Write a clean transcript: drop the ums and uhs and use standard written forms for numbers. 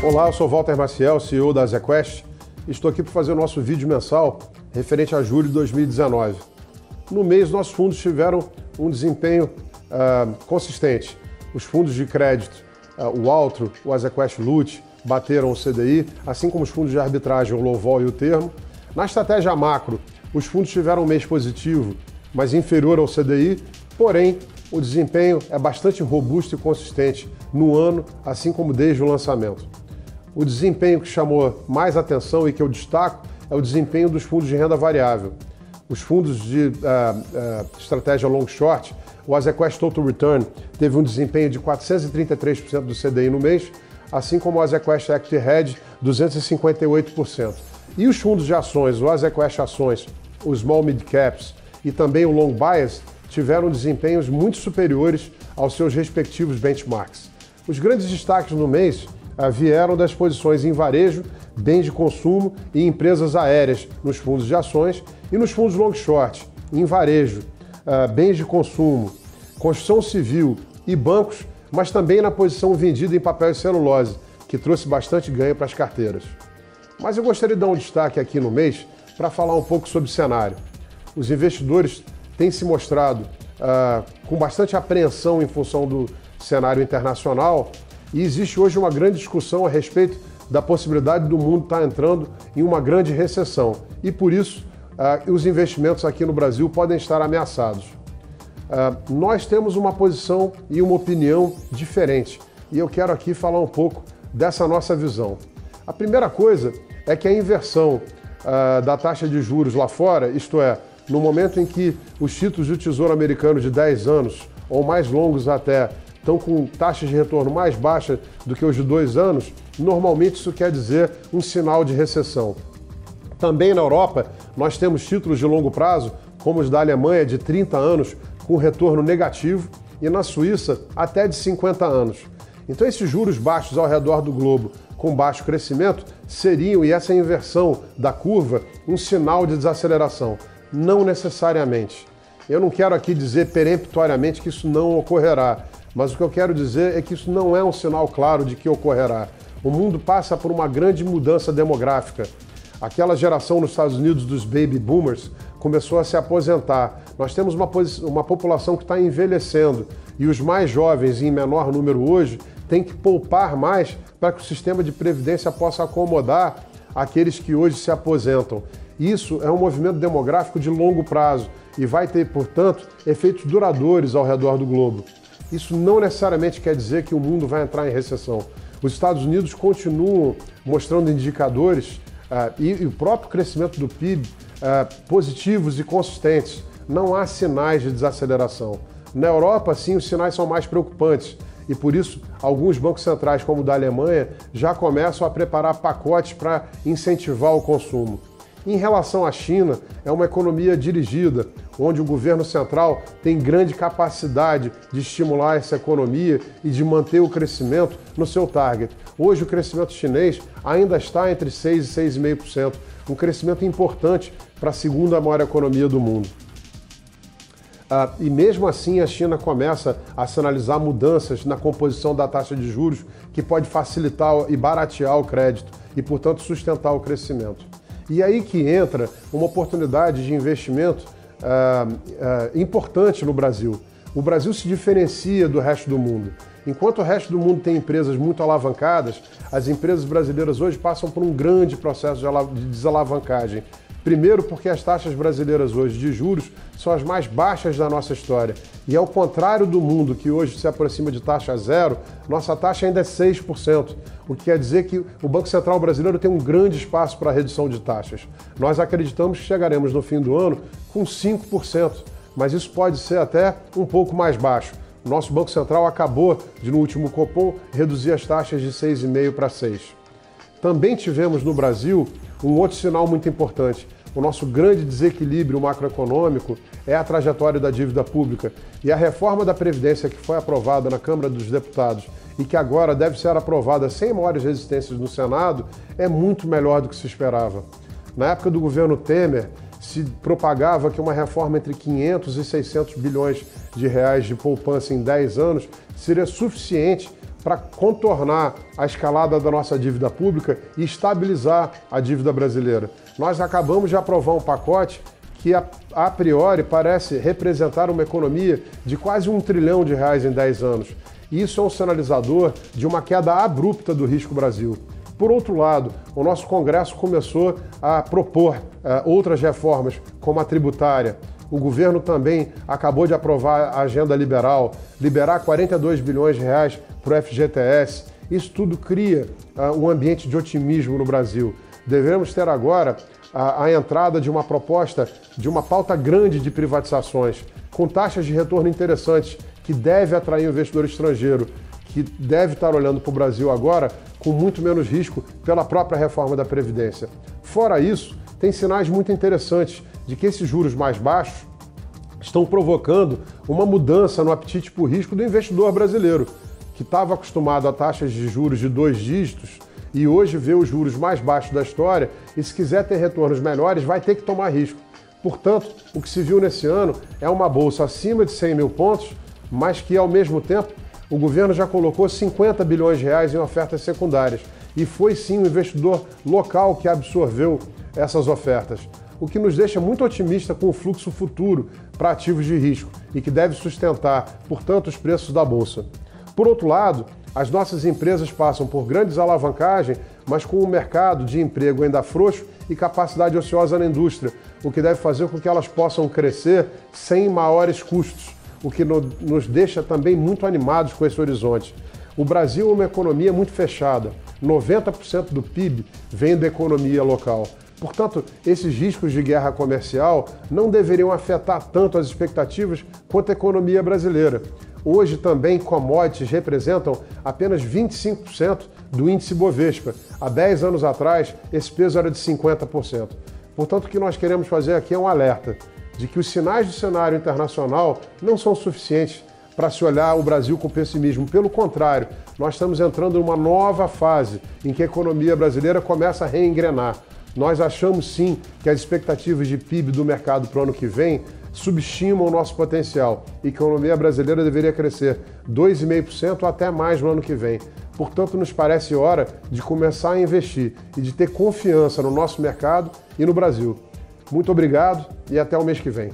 Olá, eu sou Walter Maciel, CEO da ZQuest, e estou aqui para fazer o nosso vídeo mensal referente a julho de 2019. No mês, nossos fundos tiveram um desempenho consistente. Os fundos de crédito, o Altro, o ZQuest LUT, bateram o CDI, assim como os fundos de arbitragem, o Low-Vol e o Termo. Na estratégia macro, os fundos tiveram um mês positivo, mas inferior ao CDI, porém, o desempenho é bastante robusto e consistente no ano, assim como desde o lançamento. O desempenho que chamou mais atenção e que eu destaco é o desempenho dos fundos de renda variável. Os fundos de estratégia long short, o ZQuest Total Return teve um desempenho de 433% do CDI no mês, assim como o ZQuest Equity Hedge, 258%. E os fundos de ações, o ZQuest Ações, o Small Mid Caps e também o Long Bias tiveram desempenhos muito superiores aos seus respectivos benchmarks. Os grandes destaques no mês vieram das posições em varejo, bens de consumo e empresas aéreas nos fundos de ações e nos fundos long short, em varejo, bens de consumo, construção civil e bancos, mas também na posição vendida em papel e celulose, que trouxe bastante ganho para as carteiras. Mas eu gostaria de dar um destaque aqui no mês para falar um pouco sobre o cenário. Os investidores têm se mostrado com bastante apreensão em função do cenário internacional e existe hoje uma grande discussão a respeito da possibilidade do mundo estar entrando em uma grande recessão e por isso os investimentos aqui no Brasil podem estar ameaçados. Nós temos uma posição e uma opinião diferente e eu quero aqui falar um pouco dessa nossa visão. A primeira coisa é que a inversão da taxa de juros lá fora, isto é, no momento em que os títulos do Tesouro Americano de 10 anos ou mais longos até estão com taxas de retorno mais baixas do que os de 2 anos, normalmente isso quer dizer um sinal de recessão. Também na Europa, nós temos títulos de longo prazo, como os da Alemanha de 30 anos, com retorno negativo, e na Suíça até de 50 anos. Então esses juros baixos ao redor do globo, com baixo crescimento, seriam, e essa inversão da curva, um sinal de desaceleração. Não necessariamente. Eu não quero aqui dizer peremptoriamente que isso não ocorrerá, mas o que eu quero dizer é que isso não é um sinal claro de que ocorrerá. O mundo passa por uma grande mudança demográfica. Aquela geração nos Estados Unidos dos baby boomers começou a se aposentar. Nós temos uma população que está envelhecendo e os mais jovens, em menor número hoje, têm que poupar mais para que o sistema de previdência possa acomodar aqueles que hoje se aposentam. Isso é um movimento demográfico de longo prazo e vai ter, portanto, efeitos duradouros ao redor do globo. Isso não necessariamente quer dizer que o mundo vai entrar em recessão. Os Estados Unidos continuam mostrando indicadores e o próprio crescimento do PIB positivos e consistentes. Não há sinais de desaceleração. Na Europa, sim, os sinais são mais preocupantes e, por isso, alguns bancos centrais, como o da Alemanha, já começam a preparar pacotes para incentivar o consumo. Em relação à China, é uma economia dirigida, onde o governo central tem grande capacidade de estimular essa economia e de manter o crescimento no seu target. Hoje o crescimento chinês ainda está entre 6% e 6,5%, um crescimento importante para a segunda maior economia do mundo. E mesmo assim a China começa a sinalizar mudanças na composição da taxa de juros que pode facilitar e baratear o crédito e, portanto, sustentar o crescimento. E aí que entra uma oportunidade de investimento importante no Brasil. O Brasil se diferencia do resto do mundo. Enquanto o resto do mundo tem empresas muito alavancadas, as empresas brasileiras hoje passam por um grande processo de desalavancagem. Primeiro porque as taxas brasileiras hoje de juros são as mais baixas da nossa história. E ao contrário do mundo que hoje se aproxima de taxa zero, nossa taxa ainda é 6%, o que quer dizer que o Banco Central brasileiro tem um grande espaço para a redução de taxas. Nós acreditamos que chegaremos no fim do ano com 5%, mas isso pode ser até um pouco mais baixo. O nosso Banco Central acabou de, no último Copom, reduzir as taxas de 6,5% para 6%. Também tivemos no Brasil um outro sinal muito importante. O nosso grande desequilíbrio macroeconômico é a trajetória da dívida pública. E a reforma da Previdência que foi aprovada na Câmara dos Deputados e que agora deve ser aprovada sem maiores resistências no Senado é muito melhor do que se esperava. Na época do governo Temer, se propagava que uma reforma entre 500 e 600 bilhões de reais de poupança em 10 anos seria suficiente para contornar a escalada da nossa dívida pública e estabilizar a dívida brasileira. Nós acabamos de aprovar um pacote que a priori parece representar uma economia de quase R$1 trilhão em 10 anos. Isso é um sinalizador de uma queda abrupta do risco Brasil. Por outro lado, o nosso Congresso começou a propor outras reformas, como a tributária. O governo também acabou de aprovar a agenda liberal, liberar 42 bilhões de reais para o FGTS. Isso tudo cria um ambiente de otimismo no Brasil. Devemos ter agora a entrada de uma proposta, de uma pauta grande de privatizações, com taxas de retorno interessantes, que deve atrair o investidor estrangeiro, que deve estar olhando para o Brasil agora com muito menos risco pela própria reforma da Previdência. Fora isso, tem sinais muito interessantes de que esses juros mais baixos estão provocando uma mudança no apetite por risco do investidor brasileiro, que estava acostumado a taxas de juros de 2 dígitos e hoje vê os juros mais baixos da história e, se quiser ter retornos melhores, vai ter que tomar risco. Portanto, o que se viu nesse ano é uma bolsa acima de 100 mil pontos, mas que, ao mesmo tempo, o governo já colocou 50 bilhões de reais em ofertas secundárias. E foi sim o investidor local que absorveu essas ofertas, o que nos deixa muito otimista com o fluxo futuro para ativos de risco e que deve sustentar, portanto, os preços da Bolsa. Por outro lado, as nossas empresas passam por grandes alavancagens, mas com um mercado de emprego ainda frouxo e capacidade ociosa na indústria, o que deve fazer com que elas possam crescer sem maiores custos, o que nos deixa também muito animados com esse horizonte. O Brasil é uma economia muito fechada. 90% do PIB vem da economia local. Portanto, esses riscos de guerra comercial não deveriam afetar tanto as expectativas quanto a economia brasileira. Hoje também commodities representam apenas 25% do índice Bovespa. Há 10 anos atrás, esse peso era de 50%. Portanto, o que nós queremos fazer aqui é um alerta de que os sinais do cenário internacional não são suficientes para se olhar o Brasil com pessimismo. Pelo contrário, nós estamos entrando numa nova fase em que a economia brasileira começa a reengrenar. Nós achamos sim que as expectativas de PIB do mercado para o ano que vem subestimam o nosso potencial e que a economia brasileira deveria crescer 2,5% ou até mais no ano que vem. Portanto, nos parece hora de começar a investir e de ter confiança no nosso mercado e no Brasil. Muito obrigado e até o mês que vem.